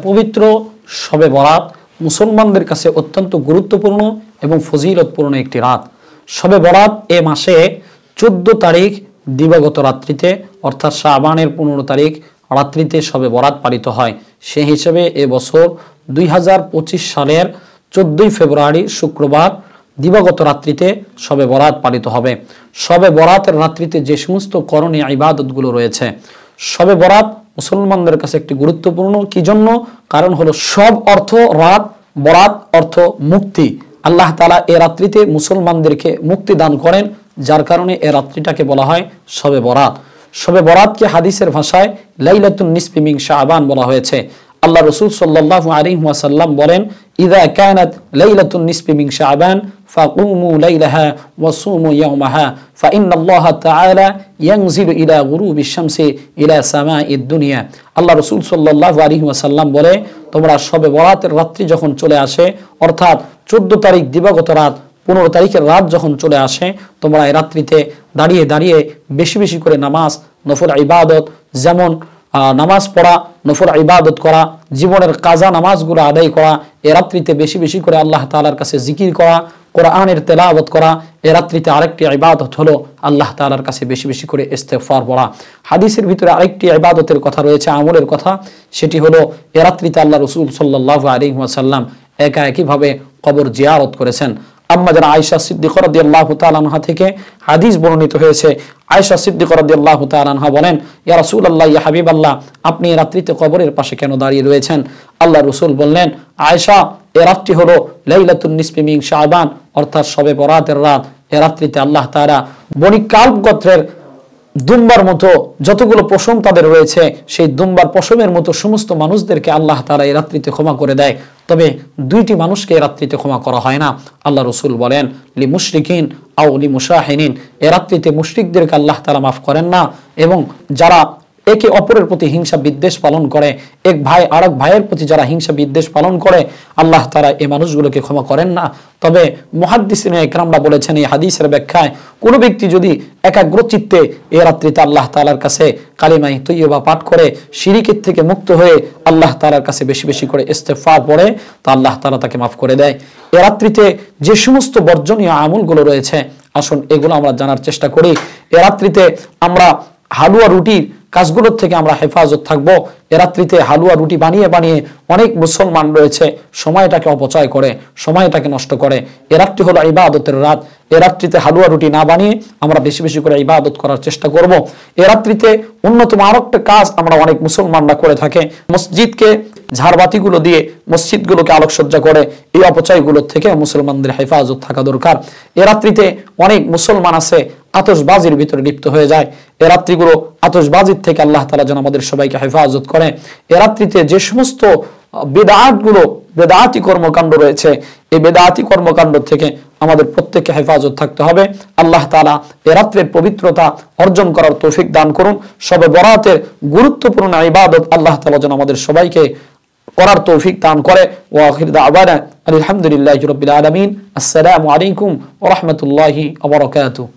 পবিত্র শবে বরাত মুসলমানদের কাছে অত্যন্ত গুরুত্বপূর্ণ এবং ফজিলতপূর্ণ একটি রাত। শবে বরাত এ মাসে 14 তারিখ দিবাগত রাত্রিতে অর্থাৎ শাবানের 15 তারিখ রাত্রিতে শবে বরাত পালিত হয়। সেই হিসেবে এ বছর 2025 সালের 14 ফেব্রুয়ারি শুক্রবার দিবাগত রাত্রিতে শবে বরাত পালিত হবে। শবে বরাতের রাত্রিতে যে সমস্ত করণীয় ইবাদতগুলো রয়েছে, শবে বরাত মুসলমানদের কাছে একটি গুরুত্বপূর্ণ কি জন্য? কারণ হলো সব অর্থ রাত, বরাত অর্থ মুক্তি। আল্লাহ তাআলা এ রাত্রিতে মুসলমানদেরকে মুক্তি দান করেন, যার কারণে এ রাত্রিটাকে বলা হয় শবে বরাত। শবে বরাতকে হাদিসের ভাষায় লাইলাতুন নিসফি মিন শাবান বলা হয়েছে। আল্লাহ রাসূল সাল্লাল্লাহু আলাইহি ওয়াসাল্লাম বলেন, ইযা কানাত লাইলাতুন নিসফি মিন শাবান ফাকুমু লাইলাহা ওয়াসুমু ইয়াওমাহা ফাইন্নাল্লাহা তাআলা ইয়ানজিলু ইলা গুরুবিশ শামসি ইলা সামাইদ দুনিয়া। আল্লাহ রাসূল সাল্লাল্লাহু আলাইহি ওয়াসাল্লাম বলে, তোমরা শবে বরাতের রাত্রি যখন চলে আসে, অর্থাৎ 14 তারিখ দিবাগত রাত 15 তারিখের রাত যখন চলে আসে, তোমরা এই রাত্রিতে দাঁড়িয়ে দাঁড়িয়ে বেশি বেশি করে নামাজ, নফল ইবাদত, যেমন নামাজ পড়া, নফল ইবাদত করা, জীবনের কাজা নামাজগুলো আদায় করা, এ রাত্রিতে বেশি বেশি করে আল্লাহ তাআলার কাছে জিকির করা, কোরআনের তেলাওয়াত করা। এ রাত্রিতে আরেকটি ইবাদত হলো আল্লাহ তাআলার কাছে বেশি বেশি করে ইস্তেগফার পড়া। হাদিসের ভিতরে আরেকটি ইবাদতের কথা রয়েছে, আমলের কথা, সেটি হলো এ রাত্রিতে আল্লাহ রাসূল সাল্লাল্লাহু আলাইহি ওয়াসাল্লাম একইভাবে কবর জিয়ারত করেছেন। আম্মা জানা আয়েশা সিদ্দিকা রাদিয়াল্লাহু তাআলা আনহা থেকে হাদিস বর্ণিত হয়েছে। আয়েশা সিদ্দিকা রাদিয়াল্লাহু তাআলা আনহা বলেন, ইয়া রাসূলুল্লাহ, ইয়া হাবিবাল্লাহ, আপনি এই রাত্রিতে কবরের পাশে কেন দাঁড়িয়ে রয়েছেন? আল্লাহ রাসূল বললেন, আয়েশা, এই রাতটি হলো লাইলাতুন নিসফি মিন শাবান, অর্থাৎ শবে বরাতের রাত। এই রাত্রিতে আল্লাহ তাআলা বনি কালব গোত্রের দুম্বার মতো যতগুলো পশম তাদের রয়েছে, সেই দুম্বার পশমের মতো সমস্ত মানুষদেরকে আল্লাহ তাআলা এই রাত্রিতে ক্ষমা করে দেয়। তবে দুইটি মানুষকে এই রাত্রিতে ক্ষমা করা হয় না। আল্লাহ রাসূল বলেন, লি মুশরিকিন আও লি মুশাহিনিন, এই রাত্রিতে মুশরিকদেরকে আল্লাহ তাআলা মাফ করেন না, এবং যারা একে অপরের প্রতি হিংসা বিদ্বেষ পালন করে, এক ভাই আরেক ভাইয়ের প্রতি যারা হিংসা বিদ্বেষ পালন করে, আল্লাহ তাআলা এই মানুষগুলোকে ক্ষমা করেন না। তবে মুহাদ্দিসিনে ইকরামরা বলেছেন এই হাদিসের ব্যাখ্যায়, কোন ব্যক্তি যদি একাগ্র চিত্তে এই রাত্রিতে আল্লাহ তাআলার কাছে কালিমা তৈয়বা পাঠ করে, শিরিকের থেকে মুক্ত হয়ে আল্লাহ তাআলার কাছে বেশি বেশি করে ইস্তেগফার পড়ে, তা আল্লাহ তাআলা তাকে মাফ করে দেয়। এই রাত্রিতে যে সমস্ত বর্জনীয় আমলগুলো রয়েছে, আসুন এগুলো আমরা জানার চেষ্টা করি। এই রাত্রিতে আমরা হালুয়া রুটির কাজগুলোর থেকে আমরা হেফাজত থাকবো। এ রাত্রিতে হালুয়া রুটি বানিয়ে বানিয়ে অনেক মুসলমান রয়েছে সময়টাকে অপচয় করে, সময়টাকে নষ্ট করে। এ রাত্রি হলো ইবাদতের রাত। এ রাত্রিতে হালুয়া রুটি না বানিয়ে আমরা বেশি বেশি করে ইবাদত করার চেষ্টা করব। এ রাত্রিতে অন্যতম আরেকটা কাজ আমরা অনেক মুসলমানরা করে থাকে, মসজিদকে ঝাড়বাতিগুলো দিয়ে মসজিদগুলোকে আলোকসজ্জা করে। এই অপচয়গুলোর থেকে মুসলমানদের হেফাজত থাকা দরকার। এ রাত্রিতে অনেক মুসলমান আছে আতশবাজির ভিতরে লিপ্ত হয়ে যায়। এ রাত্রিগুলো আতশবাজির থেকে আল্লাহ তাআলা যেন আমাদের সবাইকে হেফাজত করে। এ রাত্রিতে যে সমস্ত বিদআতগুলো, বেদাতি কর্মকাণ্ড রয়েছে, এই বেদাতি কর্মকাণ্ড থেকে আমাদের প্রত্যেককে হেফাজত থাকতে হবে। আল্লাহ তাআলা এ রাত্রের পবিত্রতা অর্জন করার তৌফিক দান করুন। শবে বরাতের গুরুত্বপূর্ণ ইবাদত আল্লাহ তাআলা যেন আমাদের সবাইকে করার তৌফিক দান করে। ওয়া আখির দাওয়ানা আলহামদুলিল্লাহি রাব্বিল আলামিন। আসসালামু আলাইকুম ওয়া রাহমাতুল্লাহি ওয়া বারাকাতুহু।